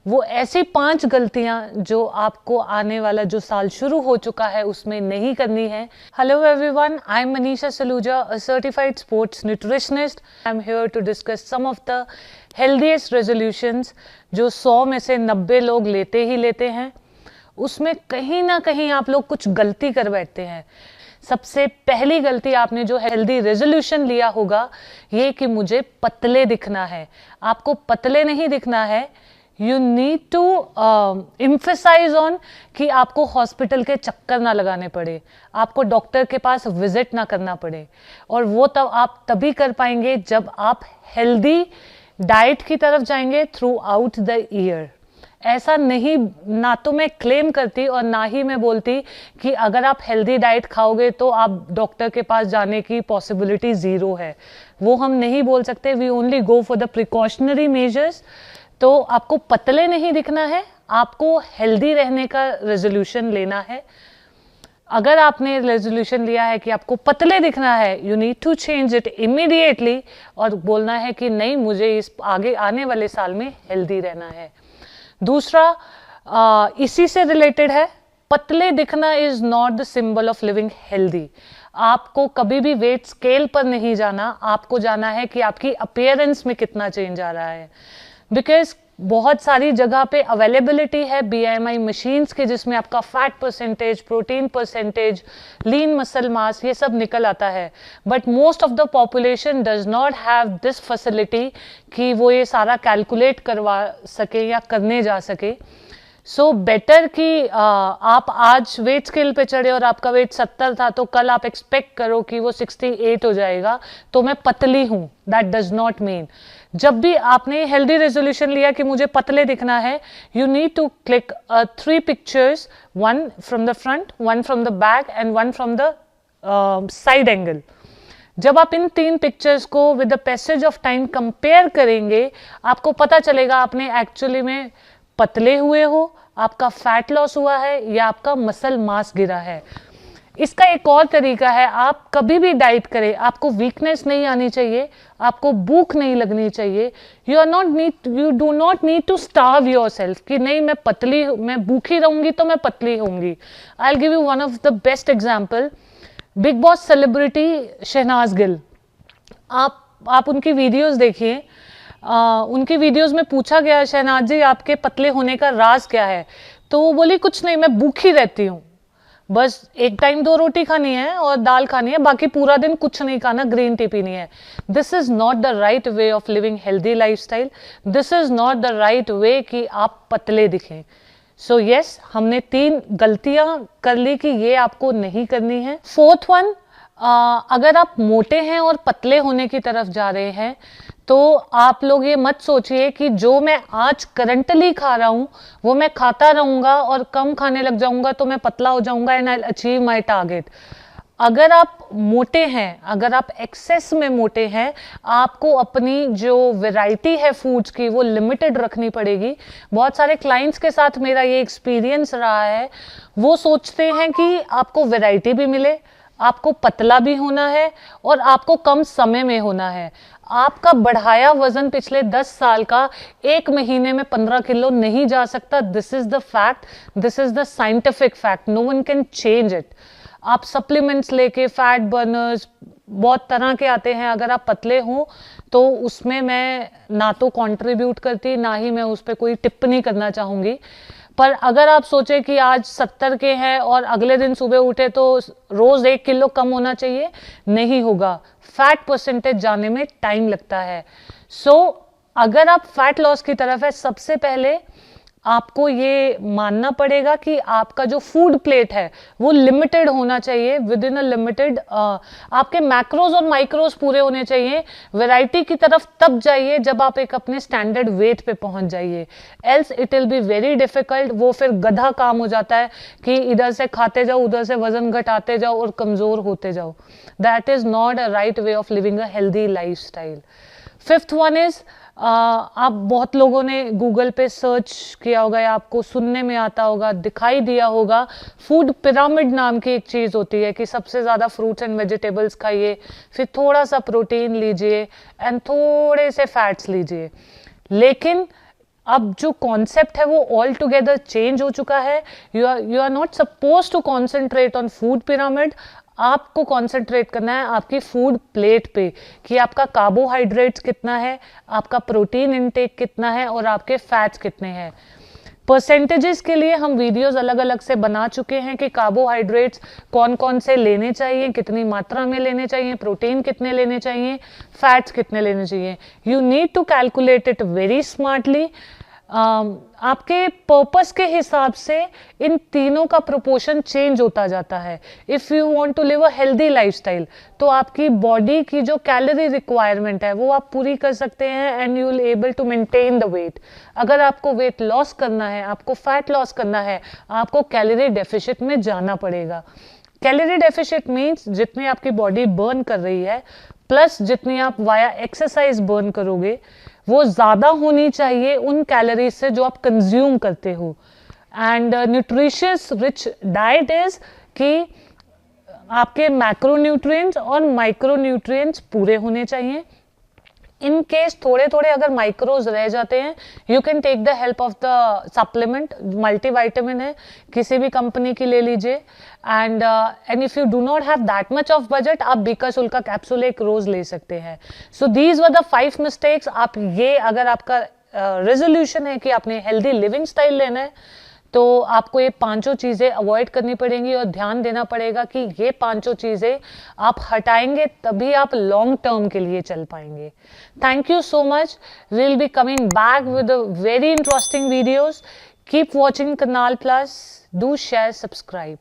वो ऐसी 5 गलतियां जो आपको आने वाला जो साल शुरू हो चुका है उसमें नहीं करनी है। Hello everyone, I am Manisha Saluja, a certified sports nutritionist. I am here to discuss some of the healthiest resolutions जो 100 में से 90 लोग लेते ही लेते हैं। उसमें कहीं ना कहीं आप लोग कुछ गलती कर बैठते हैं। सबसे पहली गलती आपने जो हेल्दी रेजोल्यूशन लिया होगा ये कि मुझे पतले दिखना है। आपको पतले नहीं दिखना है, you need to emphasize on कि आपको हॉस्पिटल के चक्कर ना लगाने पड़े, आपको डॉक्टर के पास विजिट ना करना पड़े। और वो तब आप तभी कर पाएंगे जब आप हेल्दी डाइट की तरफ जाएंगे थ्रू आउट द ईयर। ऐसा नहीं, ना तो मैं क्लेम करती और ना ही मैं बोलती कि अगर आप हेल्दी डाइट खाओगे तो आप डॉक्टर के पास जाने की पॉसिबिलिटी ज़ीरो है। वो हम नहीं बोल सकते। We only go for the precautionary measures. तो आपको पतले नहीं दिखना है, आपको हेल्दी रहने का रेजोल्यूशन लेना है। अगर आपने रेजोल्यूशन लिया है कि आपको पतले दिखना है, you need to change it immediately और बोलना है कि नहीं, मुझे इस आगे आने वाले साल में हेल्दी रहना है। दूसरा इसी से रिलेटेड है, पतले दिखना is not the symbol of living healthy. आपको कभी भी वेट स्केल पर नहीं जाना, आपको जाना है कि आपकी अपीयरेंस में कितना चेंज आ रहा है। बिकॉज बहुत सारी जगह पे अवेलेबिलिटी है BMI मशीन्स की जिसमें आपका fat percentage, protein percentage, lean muscle mass ये सब निकल आता है। But most of the population does not have this facility कि वो ये सारा कैलकुलेट करवा सके या करने जा सके। सो बेटर कि आप आज वेट स्केल पे चढ़े और आपका वेट 70 था तो कल आप एक्सपेक्ट करो कि वो 68 हो जाएगा तो मैं पतली हूं। That does not mean. जब भी आपने हेल्दी रेजोल्यूशन लिया कि मुझे पतले दिखना है, you need to click 3 pictures, 1 from the front, 1 from the back and 1 from the side angle. जब आप इन 3 पिक्चर्स को with the passage of time compare करेंगे, आपको पता चलेगा आपने एक्चुअली में पतले हुए हो, आपका फैट लॉस हुआ है या आपका मसल मास गिरा है। इसका एक और तरीका है, आप कभी भी डाइट करें, आपको वीकनेस नहीं आनी चाहिए, आपको भूख नहीं लगनी चाहिए। You do not need to starve yourself कि नहीं मैं भूखी रहूंगी तो मैं पतली होंगी। I will give you one of the best example. Bigg Boss celebrity Shehnaaz Gill, आप उनकी वीडियोस देखिए। उनकी वीडियोस में पूछा गया, शहनाज जी आपके पतले होने का राज क्या है? तो वो बोली कुछ नहीं, मैं भूखी रहती हूँ, बस एक टाइम 2 रोटी खानी है और दाल खानी है, बाकी पूरा दिन कुछ नहीं खाना, ग्रीन टी पीनी है। This is not the right way of living healthy lifestyle. This is not the right way कि आप पतले दिखें। सो यस, हमने 3 गलतियां कर ली कि ये आपको नहीं करनी है। 4th वन, अगर आप मोटे हैं और पतले होने की तरफ जा रहे हैं तो आप लोग ये मत सोचिए कि जो मैं आज करंटली खा रहा हूं वो मैं खाता रहूंगा और कम खाने लग जाऊंगा तो मैं पतला हो जाऊंगा and I will achieve my target. अगर आप मोटे हैं, अगर आप एक्सेस में मोटे हैं, आपको अपनी जो वैरायटी है फूड्स की वो लिमिटेड रखनी पड़ेगी। बहुत सारे क्लाइंट्स के साथ मेरा ये एक्सपीरियंस रहा है, वो सोचते हैं कि आपको वैरायटी भी मिले, आपको पतला भी होना है और आपको कम समय में होना है। आपका बढ़ाया वजन पिछले 10 साल का 1 महीने में 15 किलो नहीं जा सकता। This is the fact, this is the scientific fact, no one can change it. आप सप्लीमेंट्स लेके, फैट बर्नर्स बहुत तरह के आते हैं, अगर आप पतले हो तो उसमें मैं ना तो कंट्रीब्यूट करती, ना ही मैं उस पर कोई टिप्पणी करना चाहूंगी। पर अगर आप सोचे कि आज 70 के हैं और अगले दिन सुबह उठे तो रोज 1 किलो कम होना चाहिए, नहीं होगा। फैट परसेंटेज जाने में टाइम लगता है। सो अगर आप फैट लॉस की तरफ है, सबसे पहले आपको ये मानना पड़ेगा कि आपका जो फूड प्लेट है वो लिमिटेड होना चाहिए, विद इन अ लिमिटेड। आपके मैक्रोज और माइक्रोज पूरे होने चाहिए। वैरायटी की तरफ तब जाइए जब आप एक अपने स्टैंडर्ड वेट पे पहुंच जाइए, else it will be very difficult. वो फिर गधा काम हो जाता है कि इधर से खाते जाओ, उधर से वजन घटाते जाओ और कमजोर होते जाओ। That is not a right way of living a healthy life style. 5th one is, आप बहुत लोगों ने गूगल पे सर्च किया होगा या आपको सुनने में आता होगा, दिखाई दिया होगा, फूड पिरामिड नाम की एक चीज होती है कि सबसे ज्यादा फ्रूट्स एंड वेजिटेबल्स खाइए, फिर थोड़ा सा प्रोटीन लीजिए एंड थोड़े से फैट्स लीजिए। लेकिन अब जो कॉन्सेप्ट है वो ऑल टुगेदर चेंज हो चुका है। You are not suppose to concentrate on food pyramid, आपको कॉन्सेंट्रेट करना है आपकी फूड प्लेट पे कि आपका कार्बोहाइड्रेट्स कितना है, आपका प्रोटीन इनटेक कितना है और आपके फैट्स कितने हैं। परसेंटेजेस के लिए हम वीडियोस अलग अलग से बना चुके हैं कि कार्बोहाइड्रेट्स कौन कौन से लेने चाहिए, कितनी मात्रा में लेने चाहिए, प्रोटीन कितने लेने चाहिए, फैट्स कितने लेने चाहिए। You need to calculate it very smartly. आपके पर्पस के हिसाब से इन तीनों का प्रोपोर्शन चेंज होता जाता है। If you want to live a healthy lifestyle तो आपकी बॉडी की जो कैलोरी रिक्वायरमेंट है वो आप पूरी कर सकते हैं and you will able to maintain the weight. अगर आपको वेट लॉस करना है, आपको फैट लॉस करना है, आपको कैलोरी डेफिसिट में जाना पड़ेगा। कैलोरी डेफिसिट मीन्स जितनी आपकी बॉडी बर्न कर रही है प्लस जितनी आप वाया एक्सरसाइज बर्न करोगे वो ज्यादा होनी चाहिए उन कैलोरीज से जो आप कंज्यूम करते हो। And nutritious rich diet is कि आपके मैक्रोन्यूट्रिएंट्स और माइक्रोन्यूट्रिएंट्स पूरे होने चाहिए। इन केस थोड़े थोड़े अगर माइक्रोज रह जाते हैं you can take the help of the supplement, multivitamin है किसी भी कंपनी की ले लीजिए। And if you do not have that much of budget आप बीकासोल का कैप्सूल एक रोज ले सकते हैं। So these were the 5 mistakes. आप ये अगर आपका रेजोल्यूशन है कि आपने हेल्दी लिविंग स्टाइल लेना है तो आपको ये 5 चीजें अवॉइड करनी पड़ेंगी और ध्यान देना पड़ेगा कि ये 5 चीजें आप हटाएंगे तभी आप लॉन्ग टर्म के लिए चल पाएंगे। Thank you so much. Will be coming back with very interesting videos. Keep watching Karnal plus. Do share, subscribe.